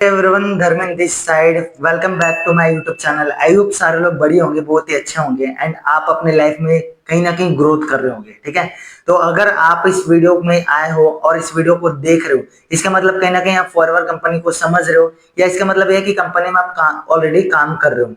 Everyone, Dharmendra this side. Welcome back to my YouTube channel. I hope सारे लोग बढ़िया होंगे, बहुत ही अच्छे होंगे एंड आप अपने लाइफ में कहीं ना कहीं ग्रोथ कर रहे होंगे। ठीक है, तो अगर आप इस वीडियो में आए हो और इस वीडियो को देख रहे हो, इसका मतलब कहीं ना कहीं आप फॉरएवर कंपनी को समझ रहे हो, या इसका मतलब यह है कि कंपनी में आप ऑलरेडी काम कर रहे हो।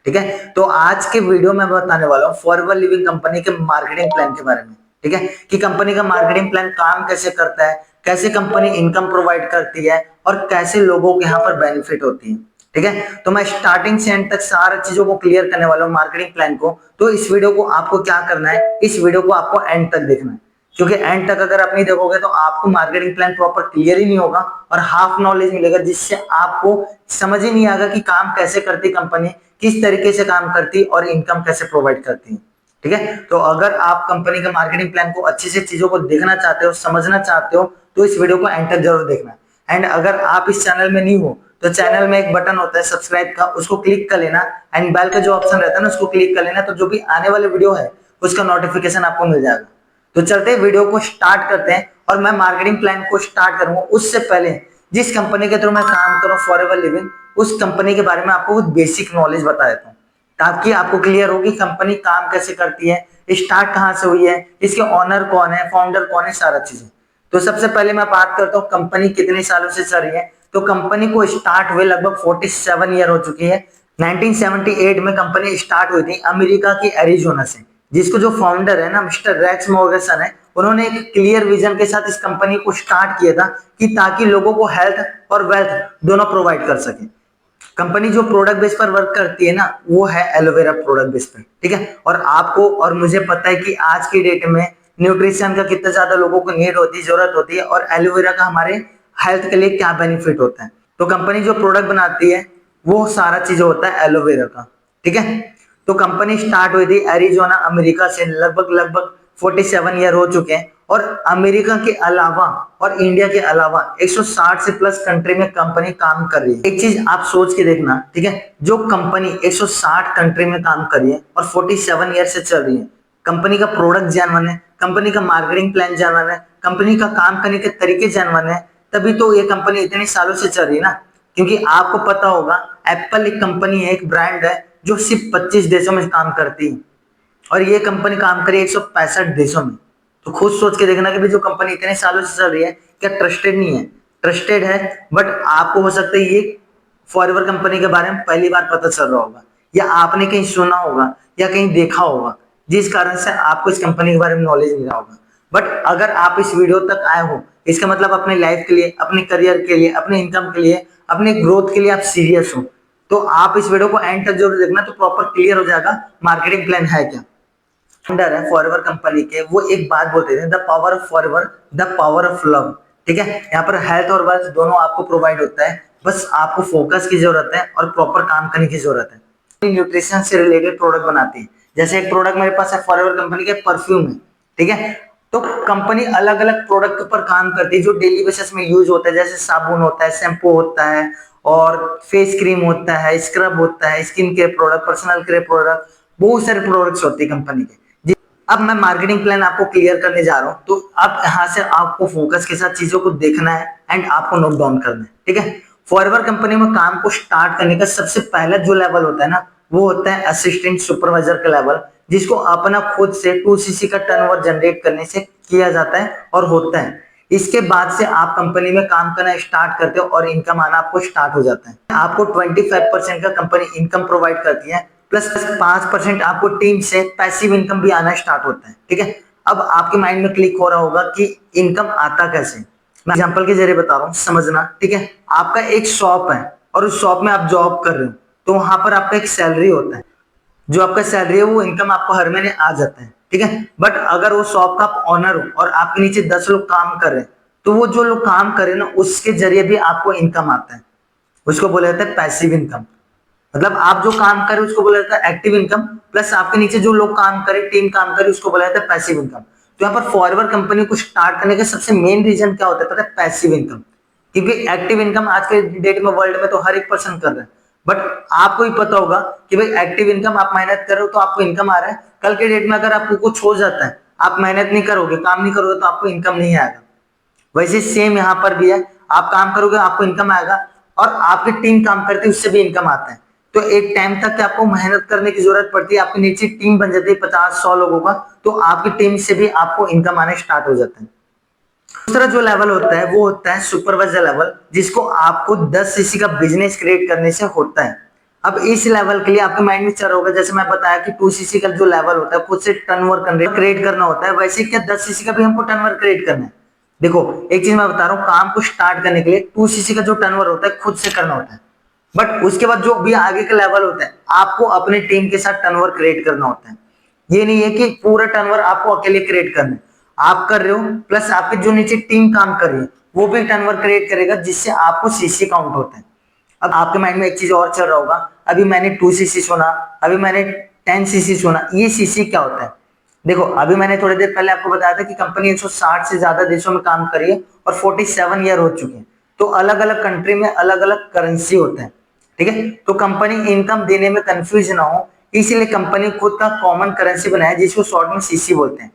ठीक है, तो आज के वीडियो में बताने वाला हूँ फॉरएवर लिविंग कंपनी के मार्केटिंग प्लान के बारे में। ठीक है, कि कंपनी का मार्केटिंग प्लान काम कैसे करता है, कैसे कंपनी इनकम प्रोवाइड करती है और कैसे लोगों के यहाँ पर बेनिफिट होती है। ठीक है, तो मैं स्टार्टिंग से एंड तक सारी चीजों को क्लियर करने वाला हूँ मार्केटिंग प्लान को। तो इस वीडियो को आपको क्या करना है, इस वीडियो को आपको एंड तक देखना है, क्योंकि एंड तक अगर आप नहीं देखोगे तो आपको मार्केटिंग प्लान प्रॉपर क्लियर ही नहीं होगा और हाफ नॉलेज मिलेगा, जिससे आपको समझ ही नहीं आएगा कि काम कैसे करती कंपनी, किस तरीके से काम करती और इनकम कैसे प्रोवाइड करती है। ठीक है, तो अगर आप कंपनी के मार्केटिंग प्लान को अच्छे से चीजों को देखना चाहते हो, समझना चाहते हो, तो इस वीडियो को एंड तक जरूर देखना। एंड अगर आप इस चैनल में नहीं हो तो चैनल में एक बटन होता है सब्सक्राइब का, उसको क्लिक कर लेना एंड बेल का जो ऑप्शन रहता है ना, उसको क्लिक कर लेना, तो जो भी आने वाले वीडियो है उसका नोटिफिकेशन आपको मिल जाएगा। तो चलते हैं वीडियो को स्टार्ट करते हैं। और मैं मार्केटिंग प्लान को स्टार्ट करूंगा उससे पहले जिस कंपनी के थ्रू मैं काम करूं फॉरएवर लिविंग, उस कंपनी के बारे में आपको कुछ बेसिक नॉलेज बता देता हूँ, ताकि आपको क्लियर हो कि कंपनी काम कैसे करती है, स्टार्ट कहां से हुई है, इसके ओनर कौन है, फाउंडर कौन है, सारा चीजें। तो सबसे पहले मैं बात करता हूँ कंपनी कितने सालों से चल रही है। तो कंपनी को स्टार्ट हुए लगभग 47 ईयर हो चुकी है। 1978 में कंपनी स्टार्ट हुई थी अमेरिका की एरिजोना से, जिसको जो फाउंडर है ना मिस्टर रेक्स मॉर्गसन है, उन्होंने एक क्लियर विजन के साथ इस कंपनी को स्टार्ट किया था कि ताकि लोगों को हेल्थ और वेल्थ दोनों प्रोवाइड कर सके। कंपनी जो प्रोडक्ट बेस पर वर्क करती है ना, वो है एलोवेरा प्रोडक्ट बेस पे। ठीक है, और आपको और मुझे पता है कि आज की डेट में न्यूट्रिशन का कितना ज्यादा लोगों को नीड होती है, जरूरत होती है, और एलोवेरा का हमारे हेल्थ के लिए क्या बेनिफिट होता है। तो कंपनी जो प्रोडक्ट बनाती है वो सारा चीज होता है एलोवेरा का। ठीक है, तो कंपनी स्टार्ट हुई थी एरिजोना अमेरिका से, लगभग लगभग 47 ईयर हो चुके हैं, और अमेरिका के अलावा और इंडिया के अलावा 160 से प्लस कंट्री में कंपनी काम कर रही है। एक चीज आप सोच के देखना, ठीक है, जो कंपनी 160 कंट्री में काम कर रही है और 47 ईयर से चल रही है, कंपनी का प्रोडक्ट जानवन है, कंपनी का मार्केटिंग प्लान जानवन है, कंपनी का काम करने के तरीके जानवन है, तभी तो ये कंपनी इतने सालों से चल रही है ना। क्योंकि आपको पता होगा एप्पल एक कंपनी है, एक ब्रांड है जो सिर्फ 25 देशों में काम करती है, और ये कंपनी काम करी 165 देशों में। तो खुद सोच के देखना कि भाई जो कंपनी इतने सालों से चल रही है, क्या ट्रस्टेड नहीं है? ट्रस्टेड है, बट आपको हो सकता है ये फॉरएवर कंपनी के बारे में पहली बार पता चल रहा होगा, या आपने कहीं सुना होगा या कहीं देखा होगा, जिस कारण से आपको इस कंपनी के बारे में नॉलेज नहीं रहा होगा। बट अगर आप इस वीडियो तक आए हो, इसका मतलब अपने लाइफ के लिए, अपने करियर के लिए, अपने इनकम के लिए, अपने ग्रोथ के लिए आप सीरियस हो। तो आप इस वीडियो को एंड तक जरूर देखना, तो प्रॉपर क्लियर हो जाएगा मार्केटिंग प्लान है क्या। फाउंडर है फॉरएवर कंपनी के, वो एक बात बोलते थे, the power of forever, the power of love. ठीक है, यहाँ पर हेल्थ और वेल्थ दोनों आपको प्रोवाइड होता है, बस आपको फोकस की जरूरत है और प्रॉपर काम करने की जरूरत है। न्यूट्रिशन से रिलेटेड प्रोडक्ट बनाती है, जैसे एक प्रोडक्ट मेरे पास है फॉरएवर कंपनी के, परफ्यूम है। ठीक है, तो कंपनी अलग अलग प्रोडक्ट पर काम करती है जो डेली बेसिस में यूज होता है, जैसे साबुन होता है, शैम्पू होता है, और फेस क्रीम होता है, स्क्रब होता है, skin care product, personal care product, बहुत सारे प्रोडक्ट्स होते हैं कंपनी के। अब मैं मार्केटिंग प्लान आपको क्लियर करने जा रहा हूं, तो अब यहां से आपको फोकस के साथ चीजों को देखना है एंड आपको नोट डाउन करना है। ठीक है, फॉरएवर कंपनी में काम को स्टार्ट करने का सबसे पहला जो लेवल होता है ना, वो होता है असिस्टेंट सुपरवाइजर का लेवल, जिसको अपना खुद से 2cc का टर्नओवर जनरेट करने से किया जाता है और होता है। इसके बाद से आप कंपनी में काम करना स्टार्ट करते हो और इनकम आना आपको स्टार्ट हो जाता है। आपको 25% का कंपनी इनकम प्रोवाइड करती है, प्लस 5% आपको टीम से पैसिव इनकम भी आना स्टार्ट होता है। ठीक है, अब आपके माइंड में क्लिक हो रहा होगा कि इनकम आता कैसे। मैं एग्जांपल के जरिए बता रहा हूँ, समझना। ठीक है, आपका एक शॉप है और उस शॉप में आप जॉब कर रहे हो, तो वहां पर आपका एक सैलरी होता है, जो आपका सैलरी है वो इनकम आपको हर महीने आ जाता है। ठीक है, बट अगर वो शॉप का आप ऑनर हो और आपके नीचे 10 लोग काम कर रहे हैं, तो वो जो लोग काम कर रहे हैं ना, उसके जरिए भी आपको इनकम आता है, उसको बोला जाता है पैसिव इनकम। मतलब आप जो काम करे उसको बोला जाता है एक्टिव इनकम, प्लस आपके नीचे जो लोग काम करे, टीम काम करे, उसको बोला जाता है पैसिव इनकम। तो यहाँ पर फॉरएवर कंपनी को स्टार्ट करने का सबसे मेन रीजन क्या होता है पता है? Passive income. क्योंकि एक्टिव इनकम आज के डेट में वर्ल्ड में तो हर एक पर्सन कर रहा है, बट आपको ही पता होगा कि भाई एक्टिव इनकम आप मेहनत कर रहे हो तो आपको इनकम आ रहा है। कल के डेट में अगर आपको कुछ हो जाता है, आप मेहनत नहीं करोगे, काम नहीं करोगे, तो आपको इनकम नहीं आएगा। वैसे सेम यहाँ पर भी है, आप काम करोगे आपको इनकम आएगा, और आपकी टीम काम करती है उससे भी इनकम आता है। तो एक टाइम तक आपको मेहनत करने की जरूरत पड़ती है, आपके नीचे टीम बन जाती है 50-100 लोगों का, तो आपकी टीम से भी आपको इनकम आने स्टार्ट हो जाता है। दूसरा जो लेवल होता है वो होता है सुपरवाइजर लेवल, जिसको आपको 10 सीसी का बिजनेस क्रिएट करने से होता है। अब इस लेवल के लिए आपके माइंड में चल रहा होगा, जैसे मैं बताया कि 2 सीसी का जो लेवल होता है खुद से टर्नओवर क्रिएट करना होता है, वैसे क्या 10 सीसी का भी हमको टर्नओवर क्रिएट करना है। देखो एक चीज मैं बता रहा हूँ, काम को स्टार्ट करने के लिए 2 सीसी का जो टर्नओवर होता है खुद से करना होता है, बट उसके बाद जो भी आगे का लेवल होता है आपको अपने टीम के साथ टर्नओवर क्रिएट करना होता है। ये नहीं है कि पूरा टर्नओवर आपको अकेले क्रिएट करना है, आप कर रहे हो प्लस आपके जो नीचे टीम काम कर रही है वो भी टर्नओवर क्रिएट करेगा, जिससे आपको सीसी काउंट होता है। अब आपके माइंड में एक चीज और चल रहा होगा, अभी मैंने 2 सीसी सुना, अभी मैंने 10 सीसी सुना, ये सीसी क्या होता है? देखो अभी मैंने थोड़ी देर पहले आपको बताया था कि कंपनी 160 से ज्यादा देशों में काम कर रही है और 47 ईयर हो चुके हैं, तो अलग अलग कंट्री में अलग अलग करेंसी होते हैं, ठीक है। तो कंपनी इनकम देने में कंफ्यूज ना हो, इसीलिए कंपनी खुद का कॉमन करेंसी बनाया जिसको शॉर्ट में सीसी बोलते हैं,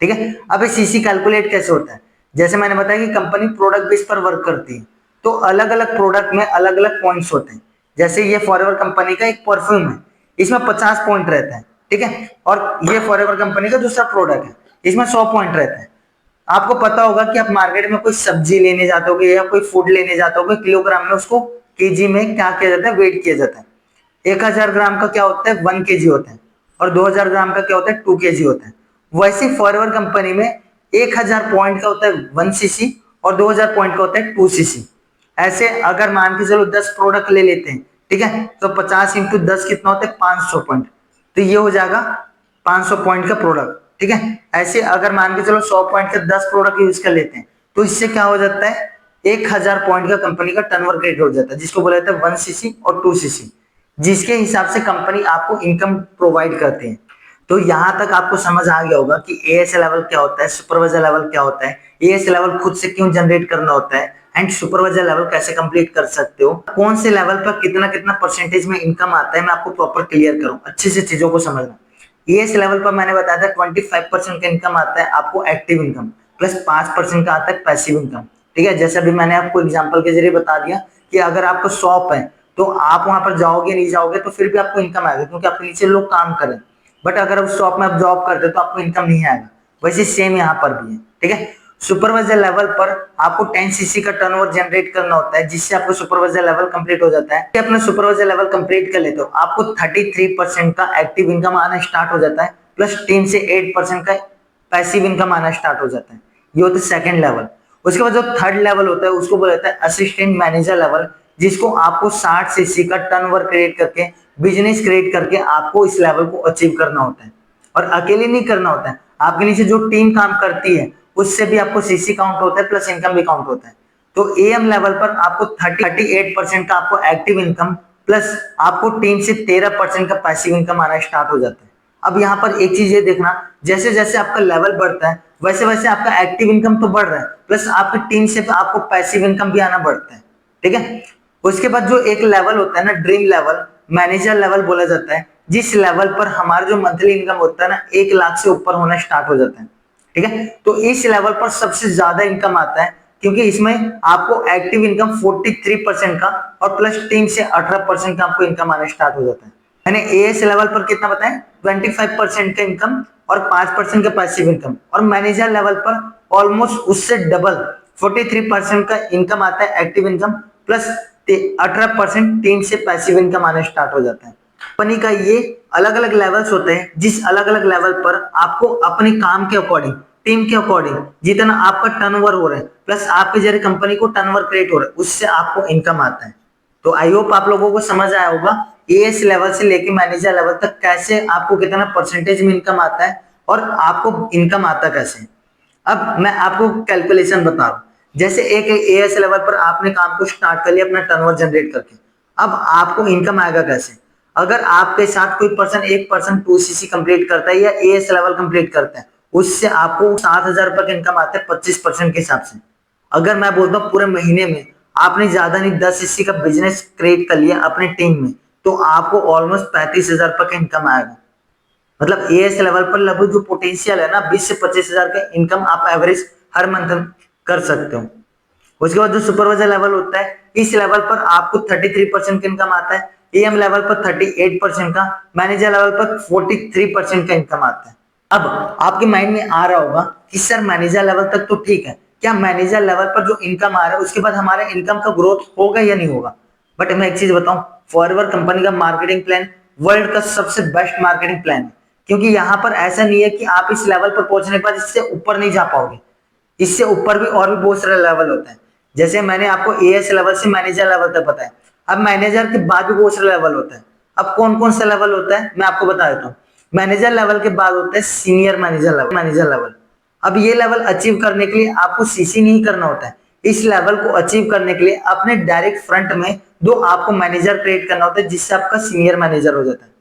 ठीक है। अब सीसी कैलकुलेट कैसे होता है? जैसे मैंने बताया कि कंपनी प्रोडक्ट बेस पर वर्क करती है, तो अलग अलग प्रोडक्ट में अलग अलग पॉइंट्स होते हैं। जैसे ये फॉरएवर कंपनी का एक परफ्यूम है, इसमें 50 पॉइंट रहता है, ठीक है। और ये फॉरएवर कंपनी का दूसरा प्रोडक्ट है, इसमें 100 पॉइंट रहता है। आपको पता होगा कि आप मार्केट में कोई सब्जी लेने जाते हो या कोई फूड लेने जाते हो, किलोग्राम में उसको केजी में क्या किया जाता है, वेट किया जाता है। 1000 ग्राम का क्या होता है, 1 केजी होता है, और 2000 ग्राम का क्या होता है, 2 केजी होता है। वैसे फॉरएवर कंपनी में 1000 पॉइंट का होता है 1 सीसी और 2000 पॉइंट का होता है 2 सीसी। ऐसे अगर मान के चलो 10 प्रोडक्ट ले लेते हैं, ठीक है, तो 50 इंटू 10 कितना होता है, 500 पॉइंट, तो ये हो जाएगा 500 पॉइंट का प्रोडक्ट, ठीक है। ऐसे अगर मान के चलो 100 पॉइंट का 10 प्रोडक्ट यूज कर लेते हैं, तो इससे क्या हो जाता है, 1000 पॉइंट का कंपनी का टर्नओवर क्रिएट हो जाता है, जिसको बोला जाता है 1 सीसी और 2 सीसी, जिसके हिसाब से कंपनी आपको इनकम प्रोवाइड करती है। तो यहां तक आपको समझ आ गया होगा कि एएस लेवल क्या होता है, सुपरवाइजर लेवल क्या होता है, एएस लेवल खुद से क्यों जनरेट करना होता है, एंड सुपरवाइजर लेवल कैसे कंप्लीट कर सकते हो, कौन से लेवल पर कितना कितना परसेंटेज में इनकम आता है, मैं आपको प्रॉपर क्लियर करूं, अच्छे से चीजों को समझना। एएस लेवल पर मैंने बताया था 25% का इनकम आता है आपको एक्टिव इनकम, प्लस 5% का आता है पैसिव इनकम, ठीक है। जैसे अभी मैंने आपको एग्जांपल के जरिए बता दिया कि अगर आपको शॉप है तो आप वहां पर जाओगे नहीं जाओगे तो फिर भी आपको इनकम आएगा, क्योंकि आपके नीचे लोग काम करें, बट अगर उस शॉप में आप जॉब करते तो आपको इनकम नहीं आएगा। वैसे सेम यहाँ पर भी है, ठीक है। सुपरवाइजर लेवल पर आपको 10 सीसी का टर्नओवर जनरेट करना होता है, जिससे आपको सुपरवाइजर लेवल कंप्लीट हो जाता है। अपना सुपरवाइजर लेवल कंप्लीट कर लेते हो, आपको 33% का एक्टिव इनकम आना स्टार्ट हो जाता है, प्लस 3 से 8% का पैसिव इनकम आना स्टार्ट हो जाता है। ये होता है सेकंड लेवल। उसके बाद जो थर्ड लेवल होता है उसको बोला जाता है असिस्टेंट मैनेजर लेवल, जिसको आपको 60 सीसी का टर्नओवर क्रिएट करके, बिजनेस क्रिएट करके आपको इस लेवल को अचीव करना होता है। और अकेले नहीं करना होता है, आपके नीचे जो टीम काम करती है उससे भी आपको सीसी काउंट होता है, प्लस इनकम भी काउंट होता है। तो एएम लेवल पर आपको 38% का आपको एक्टिव इनकम, प्लस आपको टीम से 13% का पैसिव इनकम आना स्टार्ट हो जाता है। अब यहाँ पर एक चीज ये देखना, जैसे जैसे आपका लेवल बढ़ता है वैसे वैसे आपका एक्टिव इनकम तो बढ़ रहा है, प्लस आपकी टीम से आपको पैसिव इनकम भी आना बढ़ता है, ठीक है। उसके बाद जो एक लेवल होता है ना, ड्रीम लेवल, मैनेजर लेवल बोला जाता है, जिस लेवल पर हमारा जो मंथली इनकम होता है ना 1 लाख से ऊपर होना स्टार्ट हो जाता है, ठीक है। तो इस लेवल पर सबसे ज्यादा इनकम आता है, क्योंकि इसमें आपको एक्टिव इनकम 43% का और प्लस टीम से 18% का आपको इनकम आना स्टार्ट हो जाता है। मैंने एएस लेवल पर कितना बताया, 25% का इनकम और 5% का पैसिव इनकम, और मैनेजर लेवल पर ऑलमोस्ट उससे डबल 43% का इनकम आता है एक्टिव इनकम, प्लस 18% टीम से पैसिव इनकम आना स्टार्ट हो जाता है। कंपनी का ये अलग अलग लेवल्स होते हैं, जिस अलग अलग लेवल पर आपको अपने काम के अकॉर्डिंग, टीम के अकॉर्डिंग जितना आपका टर्नओवर हो रहा है, प्लस आपके जरिए कंपनी को टर्नओवर क्रिएट हो रहा है, उससे आपको इनकम आता है। तो आई होप आप लोगों को समझ आया होगा एएस लेवल से लेके मैनेजर लेवल तक कैसे आपको कितना परसेंटेज में इनकम आता है और आपको इनकम आता कैसे। अब मैं आपको कैलकुलेशन बता रहा हूँ, जैसे एक एएस लेवल पर आपने काम को स्टार्ट कर लिया अपना टर्नओवर जनरेट करके, अब आपको इनकम आएगा कैसे। अगर आपके साथ कोई पर्सन, एक पर्सन 2 सीसी कंप्लीट करता है या एएस लेवल कंप्लीट करता है, उससे आपको 7000 रुपए का इनकम आता है 25% के हिसाब से। अगर मैं बोलता हूँ पूरे महीने में आपने ज्यादा नहीं 10 सीसी का बिजनेस क्रिएट कर लिया अपने टीम में, तो आपको ऑलमोस्ट 35,000 रुपए का इनकम आएगा। मतलब एएस लेवल पर लगभग जो पोटेंशियल है ना 20 से 25,000 का इनकम आप एवरेज हर मंथ कर सकते हो। उसके बाद जो सुपरवाइजर लेवल होता है, इस लेवल पर आपको 33% का इनकम आता है, एएम लेवल पर 38% का, मैनेजर लेवल पर 43% का इनकम आता है। अब आपके माइंड में आ रहा होगा कि सर मैनेजर लेवल तक तो ठीक है, क्या मैनेजर लेवल पर जो इनकम आ रहा है उसके बाद हमारा इनकम का ग्रोथ होगा या नहीं होगा? बट मैं एक चीज बताऊं, फॉरएवर कंपनी का मार्केटिंग प्लान वर्ल्ड का सबसे बेस्ट मार्केटिंग प्लान है, क्योंकि यहाँ पर ऐसा नहीं है कि आप इस लेवल पर पहुंचने के बाद इससे ऊपर नहीं जा पाओगे। इससे ऊपर भी और भी बहुत सारे लेवल होते हैं। जैसे मैंने आपको एएस लेवल से मैनेजर लेवल तक बताया, अब मैनेजर के बाद भी बहुत सारे लेवल होते हैं। अब कौन कौन सा लेवल होता है मैं आपको बता देता हूँ। मैनेजर लेवल के बाद होता है सीनियर मैनेजर लेवल। अब ये लेवल अचीव करने के लिए आपको सीसी नहीं करना होता है। इस लेवल को अचीव करने के लिए अपने डायरेक्ट फ्रंट में दो आपको मैनेजर क्रिएट करना होता है, जिससे आपका सीनियर मैनेजर हो जाता है।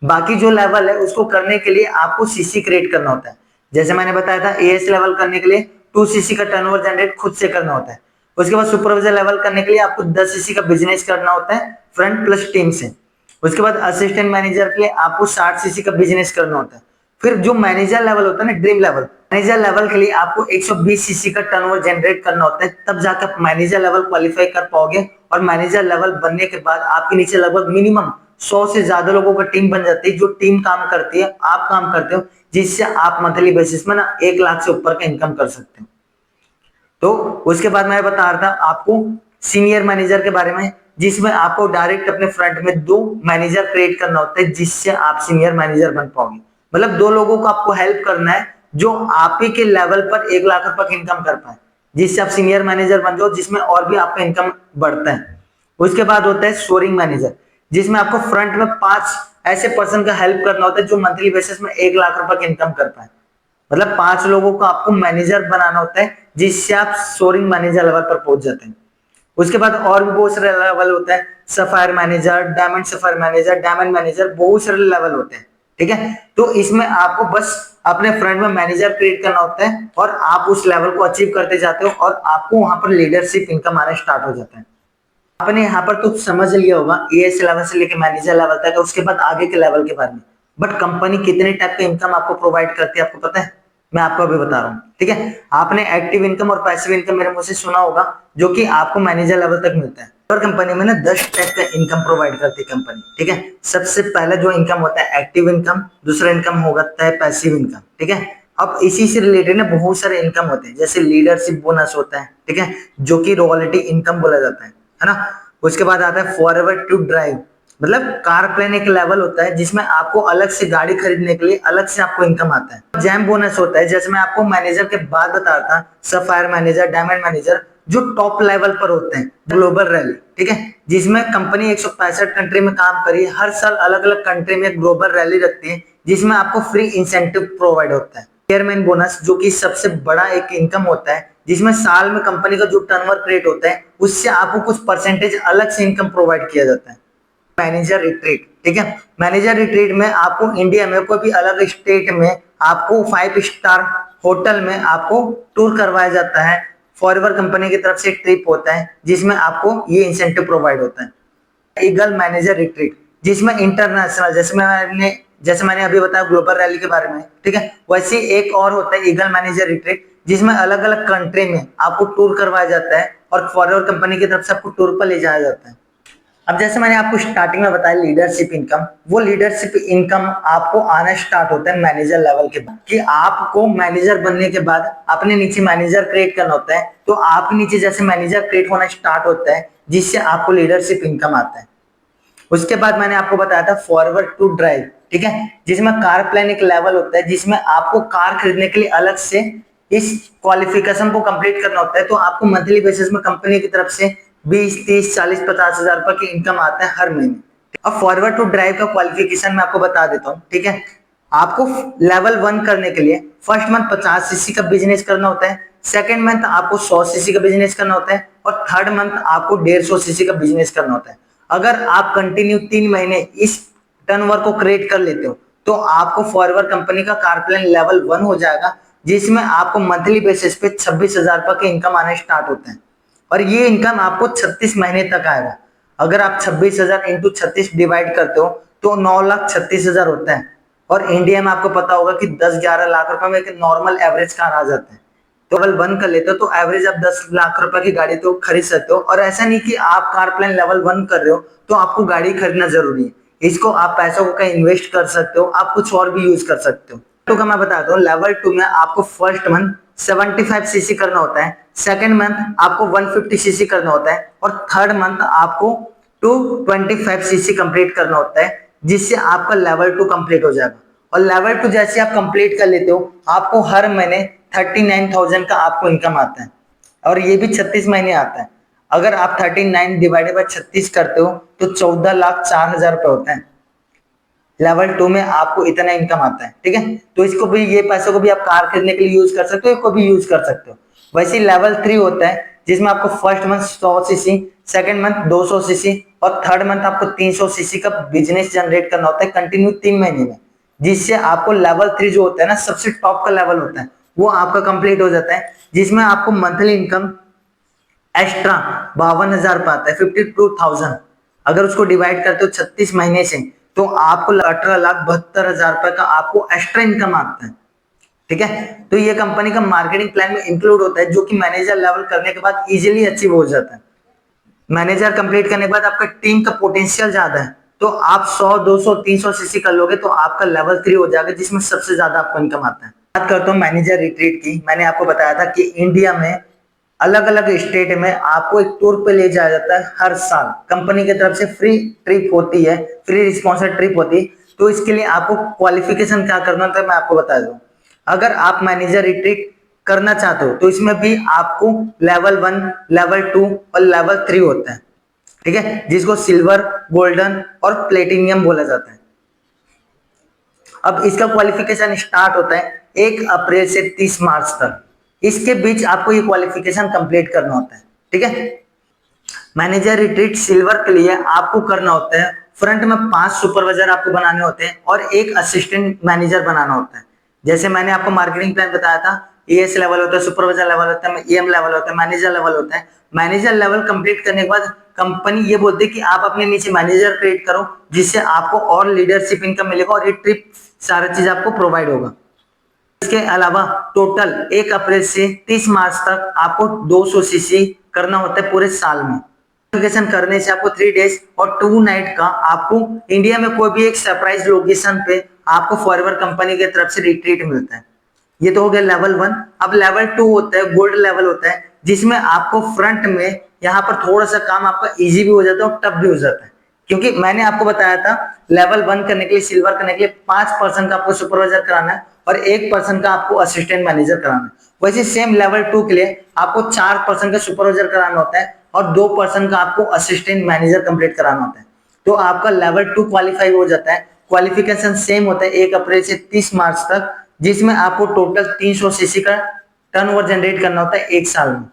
बाकी जो लेवल है उसको करने के लिए आपको सीसी क्रिएट करना होता है। जैसे मैंने बताया था, एएस लेवल करने के लिए 2 सीसी का टर्नओवर जनरेट खुद से करना होता है। उसके बाद सुपरवाइजर लेवल करने के लिए आपको 10 सीसी का बिजनेस करना होता है फ्रंट प्लस टीम से। उसके बाद असिस्टेंट मैनेजर के लिए आपको 60 सीसी का बिजनेस करना होता है। फिर जो मैनेजर लेवल होता है ना, ड्रीम लेवल, मैनेजर लेवल के लिए आपको 120 सीसी का टर्नओवर जनरेट करना होता है, तब जाकर आप मैनेजर लेवल क्वालिफाई कर पाओगे। और मैनेजर लेवल बनने के बाद आपके नीचे लगभग मिनिमम 100 से ज्यादा लोगों का टीम बन जाती है। जो टीम काम करती है, आप काम करते हो, जिससे आप मंथली बेसिस में ना 1 लाख से ऊपर का इनकम कर सकते हो। तो उसके बाद मैं बता रहा था आपको सीनियर मैनेजर के बारे में, जिसमें आपको डायरेक्ट अपने फ्रंट में 2 मैनेजर क्रिएट करना होता है, जिससे आप सीनियर मैनेजर बन पाओगे। मतलब 2 लोगों को आपको हेल्प करना है जो आप ही के लेवल पर 1 लाख रुपए की इनकम कर पाए, जिससे आप सीनियर मैनेजर बन जाओ, जिसमें और भी आपका इनकम बढ़ता है। उसके बाद होता है सोरिंग मैनेजर, जिसमें आपको फ्रंट में 5 ऐसे पर्सन का हेल्प करना होता है जो मंथली बेसिस में 1 लाख रुपए की इनकम कर पाए। मतलब 5 लोगों को आपको मैनेजर बनाना होता है, जिससे आप सोरिंग मैनेजर लेवल पर पहुंच जाते हैं। उसके बाद और भी बहुत सारे लेवल होता है, sapphire manager, diamond sapphire manager, diamond manager, बहुत सारे लेवल होते हैं। ठीक है, तो इसमें आपको बस अपने फ्रंट में मैनेजर क्रिएट करना होता है और आप उस लेवल को अचीव करते जाते हो और आपको वहां पर लीडरशिप इनकम आना स्टार्ट हो जाता है। आपने यहाँ पर तो समझ लिया होगा एएस लेवल से लेकर मैनेजर लेवल तक, उसके बाद आगे के लेवल के बारे में। बट कंपनी कितने टाइप का इनकम आपको प्रोवाइड करती है आपको पता है? मैं आपको अभी बता रहा हूँ। ठीक है, आपने एक्टिव इनकम और पैसिव इनकम मेरे मुंह से सुना होगा, जो कि आपको मैनेजर लेवल तक मिलता है। और कंपनी में ना 10 टाइप का इनकम प्रोवाइड करती है कंपनी। ठीक है, सबसे पहला जो इनकम होता है एक्टिव इनकम, दूसरा इनकम होता है पैसिव इनकम। ठीक है, अब इसी से रिलेटेड ना बहुत सारे इनकम होते हैं, जैसे लीडरशिप बोनस होता है, ठीक है, जो कि रॉयल्टी इनकम बोला जाता है ना। उसके बाद आता है फॉरएवर टू ड्राइव, मतलब कार प्लान एक लेवल होता है जिसमें आपको अलग से गाड़ी खरीदने के लिए अलग से आपको इनकम आता है। जैम बोनस होता है, जैसे मैं आपको मैनेजर के बाद बता रहा था, सफायर मैनेजर, डायमंड मैनेजर, जो टॉप लेवल पर होते हैं। ग्लोबल रैली, ठीक है, जिसमें कंपनी 165 कंट्री में काम करी है, हर साल अलग अलग कंट्री में ग्लोबल रैली रखती है, जिसमें आपको फ्री इंसेंटिव प्रोवाइड होता है। चेयरमैन बोनस, जो कि सबसे बड़ा एक इनकम होता है, जिसमें साल में कंपनी का जो टर्नओवर क्रिएट होता है उससे आपको कुछ परसेंटेज अलग से इनकम प्रोवाइड किया जाता है। मैनेजर रिट्रीट, ठीक है, मैनेजर रिट्रीट में आपको इंडिया में कोई भी अलग स्टेट में आपको 5 स्टार होटल में आपको टूर करवाया जाता है। फॉरएवर कंपनी की तरफ से एक ट्रिप होता है जिसमें आपको ये इंसेंटिव प्रोवाइड होता है। ईगल मैनेजर रिट्रीट, जिसमें इंटरनेशनल, जैसे मैंने अभी बताया ग्लोबल रैली के बारे में, ठीक है, वैसे एक और होता है ईगल मैनेजर रिट्रीट, जिसमें अलग अलग कंट्री में आपको टूर करवाया जाता है और फॉरएवर कंपनी की तरफ से आपको टूर पर ले जाया जाता है। अब जैसे मैंने आपको स्टार्टिंग में बताया लीडरशिप इनकम, वो लीडरशिप इनकम आपको आना स्टार्ट होता है मैनेजर लेवल के बाद, कि आपको मैनेजर बनने के बाद अपने नीचे मैनेजर क्रिएट करना होता है। तो आपके नीचे जैसे मैनेजर क्रिएट होना स्टार्ट होता है, जिससे आपको लीडरशिप इनकम आता है। उसके बाद मैंने आपको बताया था फॉरवर्ड टू ड्राइव, ठीक है, जिसमें कार प्लान एक लेवल होता है, जिसमें आपको कार खरीदने के लिए अलग से इस क्वालिफिकेशन को कंप्लीट करना होता है। तो आपको मंथली बेसिस में कंपनी की तरफ से 20, 30, 40, 50 हजार रुपए की इनकम आता है हर महीने। अब फॉरवर्ड टू ड्राइव का क्वालिफिकेशन मैं आपको बता देता हूँ, ठीक है। आपको लेवल 1 करने के लिए फर्स्ट मंथ 50 सीसी का बिजनेस करना होता है, सेकेंड मंथ आपको 100 सीसी का बिजनेस करना होता है और थर्ड मंथ आपको 150 सीसी का बिजनेस करना होता है। अगर आप कंटिन्यू 3 महीने इस टर्नओवर को क्रिएट कर लेते हो तो आपको फॉरवर्ड कंपनी का कार प्लान लेवल 1 हो जाएगा, जिसमें आपको मंथली बेसिस पे 26,000 रुपए के इनकम आने स्टार्ट होते हैं और ये इनकम आपको 36 महीने तक आएगा। अगर आप 26,000 इंटू 36 डिवाइड करते हो तो 9,36,000 होता है। और इंडिया में आपको पता होगा कि 10-11 लाख रुपए में एक नॉर्मल एवरेज कार आ जाता है। तो लेवल 1 कर लेते हो तो एवरेज आप 10 लाख रुपए की गाड़ी तो खरीद सकते हो। और ऐसा नहीं कि आप कार प्लान लेवल 1 कर रहे हो तो आपको गाड़ी खरीदना जरूरी है, इसको आप पैसों को कहीं इन्वेस्ट कर सकते हो, आप कुछ और भी यूज कर सकते हो। तो का मैं बताता हूँ, लेवल 2 में आपको फर्स्ट मंथ 75 सीसी करना होता है, सेकंड मंथ आपको 150 सीसी करना होता है और थर्ड मंथ आपको 225 सीसी कंप्लीट करना होता है, जिससे आपका लेवल 2 कंप्लीट हो जाएगा। और लेवल 2 जैसे आप कंप्लीट कर लेते हो आपको हर महीने 39,000 का आपको इनकम आता है और ये भी 36 महीने आता है। अगर आप 39 डिवाइडेड बाय 36 करते हो तो 14,04,000 रुपए होता है। लेवल 2 में आपको इतना इनकम आता है, ठीक है। तो इसको भी, ये पैसों को भी आप कार खरीदने के लिए यूज कर सकते हो, इसको भी यूज कर सकते हो। वैसे लेवल 3 होता है जिसमें आपको first month 100 CC, second month 200 CC और थर्ड मंथ आपको 300 सीसी का बिजनेस जनरेट करना होता है कंटिन्यू 3 महीने में, जिससे आपको लेवल 3 जो होता है ना, सबसे टॉप का लेवल होता है, वो आपका कंप्लीट हो जाता है, जिसमें आपको मंथली इनकम एक्स्ट्रा 52,000 पाता है, 52,000। अगर उसको डिवाइड करते हो 36 महीने से तो आपको 18,72,000 रुपए का आपको एक्स्ट्रा इनकम आता है, ठीक है। तो ये कंपनी का मार्केटिंग प्लान में इंक्लूड होता है, जो कि मैनेजर लेवल करने के बाद इजीली अचीव हो जाता है। मैनेजर कंप्लीट करने के बाद आपका टीम का पोटेंशियल ज्यादा है, तो आप 100, 200, 300 सीसी कर लोगे तो आपका लेवल 3 हो जाएगा, जिसमें सबसे ज्यादा आपको इनकम आता है। बात करता हूँ मैनेजर रिट्रीट की। मैंने आपको बताया था कि इंडिया में अलग अलग स्टेट में आपको एक टूर पे ले जाया जाता है हर साल, कंपनी की तरफ से फ्री ट्रिप होती है, फ्री रिस्पॉन्सर ट्रिप होती है। तो इसके लिए आपको क्वालिफिकेशन क्या करना होता है मैं आपको बता दूं। अगर आप मैनेजर रिट्रीट करना चाहते हो तो इसमें भी आपको लेवल 1, लेवल 2 और लेवल 3 होता है, ठीक है, जिसको सिल्वर, गोल्डन और प्लेटिनियम बोला जाता है। अब इसका क्वालिफिकेशन स्टार्ट होता है 1 अप्रैल से 30 मार्च तक, इसके बीच आपको ये क्वालिफिकेशन कंप्लीट करना होता है, ठीक है। मैनेजर रिट्रीट सिल्वर के लिए आपको करना होता है, फ्रंट में 5 सुपरवाइजर आपको बनाने होते हैं और एक असिस्टेंट मैनेजर बनाना होता है। जैसे मैंने आपको मार्केटिंग प्लान बताया था, एएस लेवल होता है, सुपरवाइजर लेवल होता है, एएम लेवल होता है, मैनेजर लेवल होता है। मैनेजर लेवल कंप्लीट करने के बाद कंपनी ये बोलती है कि आप अपने नीचे मैनेजर क्रिएट करो, जिससे आपको और लीडरशिप इनकम मिलेगा और ये ट्रिप सारा चीज आपको प्रोवाइड होगा। इसके अलावा टोटल 1 अप्रैल से 30 मार्च तक आपको 200 सीसी करना होता है पूरे साल में। एप्लीकेशन करने से आपको 3 डेज और 2 नाइट का आपको इंडिया में कोई भी एक सरप्राइज लोकेशन पे आपको फॉरएवर कंपनी की तरफ से रिट्रीट मिलता है। ये तो हो गया लेवल 1। अब लेवल 2 होता है, गोल्ड लेवल होता है, जिसमें आपको फ्रंट में यहाँ पर थोड़ा सा काम आपका इजी भी हो जाता है और टफ भी हो जाता है, क्योंकि मैंने आपको बताया था लेवल 1 करने के लिए, सिल्वर करने के लिए 5% का आपको सुपरवाइजर कराना है और 1% का आपको असिस्टेंट मैनेजर कराना है। वैसे सेम लेवल 2 के लिए आपको 4% का सुपरवाइजर कराना होता है और 2% का आपको असिस्टेंट मैनेजर कंप्लीट कराना होता है। तो आपका लेवल 2 क्वालिफाई हो जाता है। क्वालिफिकेशन सेम होता है 1 अप्रैल से 30 मार्च तक, जिसमें आपको टोटल 300 सीसी का टर्नओवर जनरेट करना होता है 1 साल में,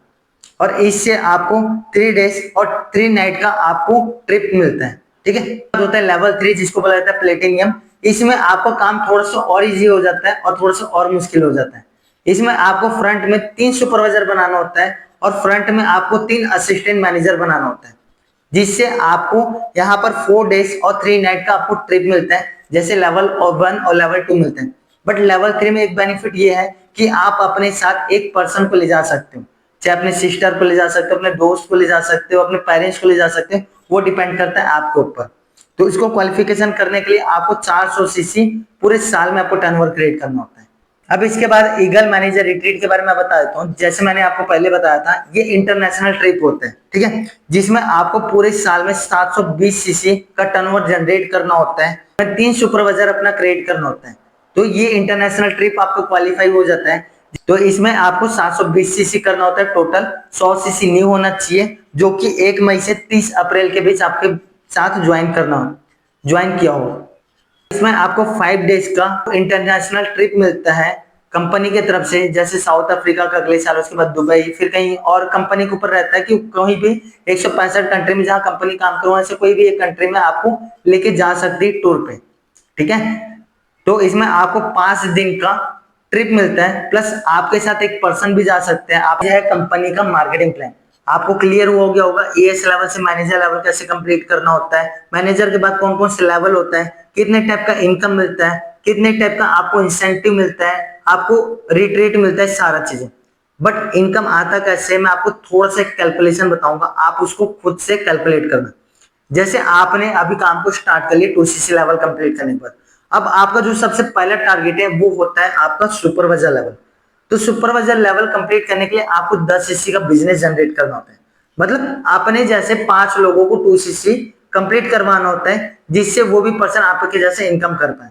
और इससे आपको 3 डेज और 3 नाइट का आपको ट्रिप मिलता है, ठीक है। होता है लेवल 3, जिसको बोला जाता है प्लेटिनियम। इसमें आपका काम थोड़ा सा और इजी हो जाता है और थोड़ा सा और मुश्किल हो जाता है। इसमें आपको फ्रंट में 3 सुपरवाइजर बनाना होता है और फ्रंट में आपको 3 असिस्टेंट मैनेजर बनाना होता है, जिससे आपको यहाँ पर 4 डेज और 3 नाइट का आपको ट्रिप मिलता है, जैसे लेवल 1 और लेवल 2 मिलते हैं। बट लेवल 3 में एक बेनिफिट ये है कि आप अपने साथ एक पर्सन को ले जा सकते हो, चाहे अपने सिस्टर को ले जा सकते हो, अपने दोस्त को ले जा सकते हो, अपने पेरेंट्स को ले जा सकते हो, वो डिपेंड करता है आपके ऊपर। तो इसको क्वालिफिकेशन करने के लिए आपको 400 सीसी पूरे साल में आपको टर्नओवर क्रिएट करना होता है। अब इसके बाद ईगल मैनेजर रिट्रीट के बारे में बता देता हूँ। जैसे मैंने आपको पहले बताया था, ये इंटरनेशनल ट्रिप होते हैं, ठीक है, जिसमें आपको पूरे साल में 720 सीसी का टर्नओवर जनरेट करना होता है, 3 सुपरवाइजर अपना क्रिएट करना होता है। तो ये इंटरनेशनल ट्रिप आपको क्वालिफाई हो जाता है। तो इसमें आपको 720 सीसी करना होता है टोटल, 100 सीसी न्यू होना चाहिए, जो कि 1 मई से 30 अप्रैल के बीच आपके साथ ज्वाइन किया हो। इसमें आपको 5 डेज का इंटरनेशनल ट्रिप मिलता है कंपनी की तरफ से, जैसे साउथ अफ्रीका का अगले साल, उसके बाद दुबई, फिर कहीं और कंपनी के ऊपर रहता है कि कहीं भी 165 कंट्री में जहां कंपनी काम करो, ऐसे कोई भी एक कंट्री में आपको लेके जा सकती है टूर पे, ठीक है। तो इसमें आपको 5 दिन का ट्रिप मिलता है, प्लस आपके साथ एक पर्सन भी जा सकते हैं। आप, यह है कंपनी का मार्केटिंग प्लान। आपको क्लियर हो गया होगा एएस लेवल से मैनेजर लेवल कैसे कंप्लीट करना होता है, मैनेजर के बाद कौन कौन से लेवल होता है, कितने टाइप का इनकम मिलता है, कितने टाइप का आपको इंसेंटिव मिलता है, आपको रिट्रीट मिलता है, सारा चीजें। बट इनकम आता कैसे, मैं आपको थोड़ा सा कैलकुलेशन बताऊंगा, आप उसको खुद से कैलकुलेट करना। जैसे आपने अभी काम को स्टार्ट कर लिया 2cc लेवल कंप्लीट करने पर, अब आपका जो सबसे पहला टारगेट है वो होता है आपका सुपरवाइजर लेवल। तो सुपरवाइजर लेवल कंप्लीट करने के लिए आपको 10cc का बिजनेस जनरेट करना होता है। मतलब आपने जैसे 5 लोगों को 2cc कंप्लीट करवाना होता है, जिससे वो भी पर्सन आपके जैसे इनकम कर पाए।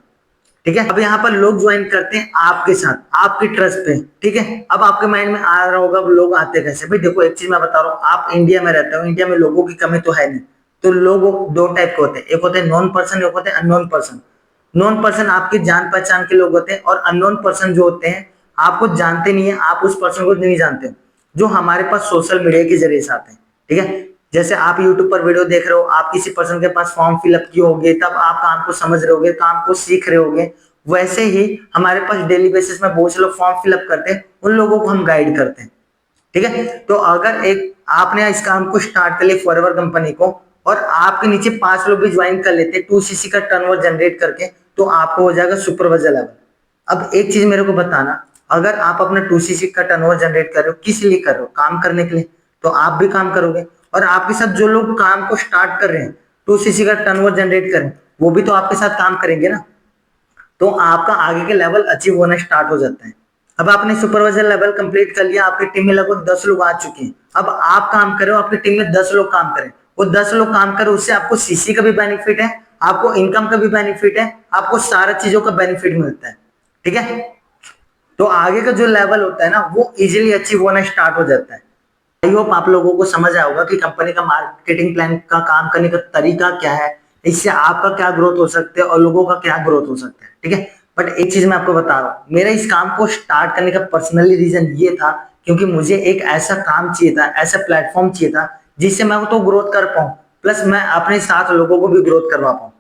ठीक है, अब यहाँ पर लोग ज्वाइन करते हैं आपके साथ, आपकी ट्रस्ट पे। ठीक है, अब आपके माइंड में आ रहा होगा लोग आते कैसे। भाई देखो, एक चीज मैं बता रहा हूँ, आप इंडिया में रहते हो, इंडिया में लोगों की कमी तो है नहीं। तो लोग दो टाइप के होते हैं, एक होते हैं नॉन पर्सन, एक होते हैं अननोन पर्सन। नॉन पर्सन आपकी जान पहचान के लोग होते हैं, और अननोन पर्सन जो होते हैं आपको जानते नहीं है, आप उस पर्सन को नहीं जानते, जो हमारे पास सोशल मीडिया के जरिए से आते हैं। ठीक है, जैसे आप यूट्यूब पर वीडियो देख रहे हो, आप किसी पर्सन के पास फॉर्म फिलअप किए होगे, तब आप काम को समझ रहे होगे, काम को सीख रहे होगे। वैसे ही हमारे पास डेली बेसिस में बहुत से लोग फॉर्म फिलअप करते हैं, उन लोगों को हम गाइड करते हैं। ठीक है, तो अगर एक आपने इस काम को स्टार्ट कर लिया फॉरएवर कंपनी को, और आपके नीचे 5 लोग भी ज्वाइन कर लेते हैं 2cc का टर्नओवर जनरेट करके, तो आपको हो जाएगा सुपरवाइजर लेवल। अब एक चीज मेरे को बताना, अगर आप अपना 2cc का टर्नओवर जनरेट कर रहे हो, किस लिए कर रहे हो? काम करने के लिए। तो आप भी काम करोगे, और आपके साथ जो लोग काम को स्टार्ट कर रहे हैं 2cc का टर्नओवर जनरेट करें, वो भी तो आपके साथ काम करेंगे ना। तो आपका आगे के लेवल अचीव होना स्टार्ट हो जाता है। अब आपने सुपरवाइजर लेवल कंप्लीट कर लिया, आपकी टीम में लगभग 10 लोग आ चुके हैं। अब आप काम करो, आपकी टीम में 10 लोग काम करें, वो 10 लोग काम करें, उससे आपको सीसी का भी बेनिफिट है, आपको इनकम का भी बेनिफिट है, आपको सारा चीजों का बेनिफिट मिलता है। ठीक है, तो आगे का जो लेवल होता है ना, वो इजिली अचीव होना स्टार्ट हो जाता है। आई होप आप लोगों को समझ आया होगा कि कंपनी का मार्केटिंग प्लान का काम करने का तरीका क्या है, इससे आपका क्या ग्रोथ हो सकता है और लोगों का क्या ग्रोथ हो सकता है। ठीक है, बट एक चीज मैं आपको बता रहा हूँ, मेरा इस काम को स्टार्ट करने का पर्सनली रीजन ये था, क्योंकि मुझे एक ऐसा काम चाहिए था, ऐसा प्लेटफॉर्म चाहिए था, जिससे मैं तो ग्रोथ कर पाऊँ, प्लस मैं अपने साथ लोगों को भी ग्रोथ करवा पाऊँ।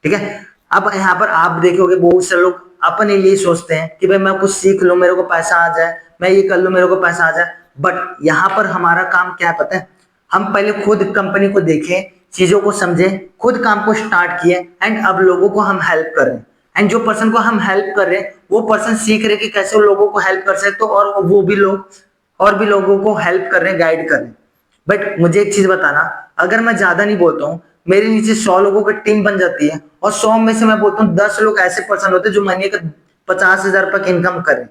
ठीक है, अब यहाँ पर आप देखोगे बहुत से लोग अपने लिए सोचते हैं कि भाई मैं कुछ सीख लूं, मेरे को पैसा आ जाए, मैं ये कर लूं, मेरे को पैसा आ जाए। बट यहाँ पर हमारा काम क्या है पता है, हम पहले खुद कंपनी को देखें, चीजों को समझें, खुद काम को स्टार्ट किए, एंड अब लोगों को हम हेल्प कर रहे हैं। एंड जो पर्सन को हम हेल्प कर रहे हैं, वो पर्सन सीख रहे कि कैसे लोगों को हेल्प कर सकते हो, और वो भी लोग और भी लोगों को हेल्प कर रहे हैं, गाइड कर रहे हैं। बट मुझे एक चीज बताना, अगर मैं ज्यादा नहीं बोलता हूँ, मेरे नीचे 100 लोगों की टीम बन जाती है, और 100 में से मैं बोलता हूँ 10 लोग ऐसे पर्सन होते हैं जो महीने का 50,000 रुपए इनकम करें,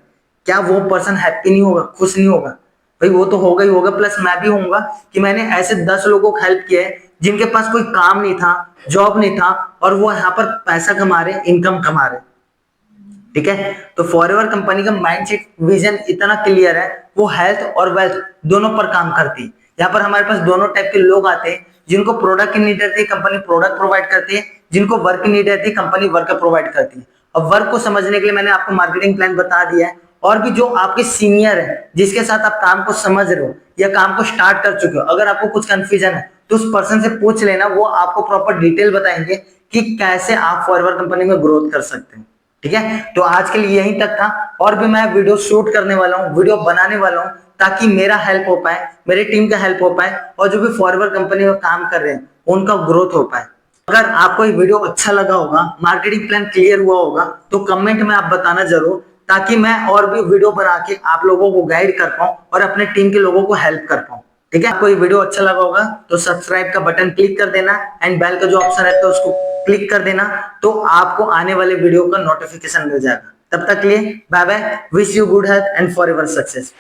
क्या वो पर्सन हैप्पी नहीं होगा, खुश नहीं होगा? भाई वो तो होगा ही होगा, प्लस मैं भी होऊंगा कि मैंने ऐसे 10 लोगों को हेल्प किया है जिनके पास कोई काम नहीं था, जॉब नहीं था, और वो यहाँ पर पैसा कमा रहे, इनकम कमा रहे। ठीक है, तो फॉरएवर कंपनी का माइंडसेट विजन इतना क्लियर है, वो हेल्थ और वेल्थ दोनों पर काम करती है। यहाँ पर हमारे पास दोनों टाइप के लोग आते हैं, जिनको प्रोडक्ट की नीड रहती है, कंपनी प्रोडक्ट प्रोवाइड करती है, जिनको वर्क की नीड रहती है, कंपनी वर्क प्रोवाइड करती है। अब वर्क को समझने के लिए मैंने आपको मार्केटिंग प्लान बता दिया है, और भी जो आपके सीनियर है, जिसके साथ आप काम को समझ रहे हो या काम को स्टार्ट कर चुके हो, अगर आपको कुछ कंफ्यूजन है तो उस पर्सन से पूछ लेना, वो आपको प्रॉपर डिटेल बताएंगे कि कैसे आप फॉरएवर कंपनी में ग्रोथ कर सकते हैं। ठीक है, तो आज के लिए यहीं तक था, और भी मैं वीडियो शूट करने वाला हूँ, वीडियो बनाने वाला हूँ, ताकि मेरा हेल्प हो पाए, मेरी टीम का हेल्प हो पाए, और जो भी फॉरएवर कंपनी में काम कर रहे हैं उनका ग्रोथ हो पाए। अगर आपको ये वीडियो अच्छा लगा होगा, मार्केटिंग प्लान क्लियर हुआ होगा, तो कमेंट में आप बताना जरूर, ताकि मैं और भी वीडियो बना के आप लोगों को गाइड कर पाऊं और अपने टीम के लोगों को हेल्प कर पाऊं। ठीक है, आपको ये वीडियो अच्छा लगा होगा तो सब्सक्राइब का बटन क्लिक कर देना, एंड बेल का जो ऑप्शन है तो उसको क्लिक कर देना, तो आपको आने वाले वीडियो का नोटिफिकेशन मिल जाएगा। तब तक के लिए bye bye, wish you good health and forever success.